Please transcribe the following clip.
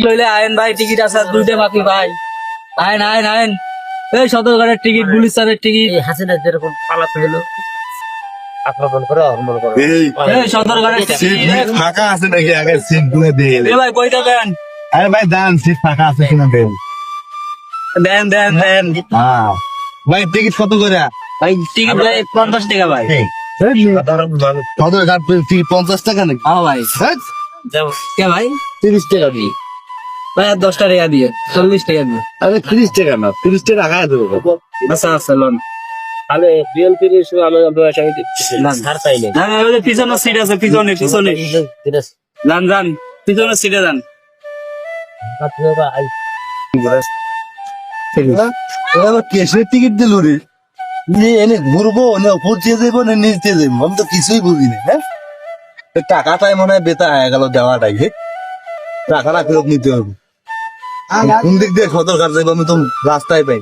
লইলে আইন ভাই, টিকিট আছে আর দুইটা বাকি ভাই। আইন আইন আইন, এই সদরঘাটের টিকিট, গুলিস্তানের টিকিট। হাসিনা যেরকম পালাতে হলো আপনার মন করে মনে করো এই সদরঘাটের সিট টিকিট। ফাঁকা আছে নাকি? আগে সিট গুলো দিয়ে এ ভাই কয়টা দেন? আরে ভাই দান, সিট ফাঁকা আছে কিনা দেন। দেন দেন দেন হ্যাঁ ভাই, টিকিট কত করে? ভাই। টিকিট ভাই 50 টাকা ভাই। সদরঘাট টিকিট 50 টাকা নাকি? হ্যাঁ ভাই। হ্যাঁ, কে ভাই? 30 টাকা দিই। ভাই আর 10 টাকা দিয়ে, 40 টাকা দিয়ে। আরে 30 টাকা না, 30 টাকা রাখা দেবো। আচ্ছা আচ্ছা লোন। তাহলে বিএনপির ইস্যু আমি ছাড় পাইলে না না, ওই যে পিছনের সিট আছে, পিছনে পিছনে। যান যান, পিছনের সিটে যান। কেসের টিকিট দিল রে, এনে ঘুরবো না উপর দিয়ে যাবো না নিচ দিয়ে যাবো, আমি তো কিছুই বুঝি না। হ্যাঁ, টাকাটাই মনে হয় বেতা হয়ে গেল দেওয়াটাই। টাকাটা ফেরত নিতে হবে। কোন দিক দিয়ে সদরঘাট যাবো আমি তো রাস্তায় পাই।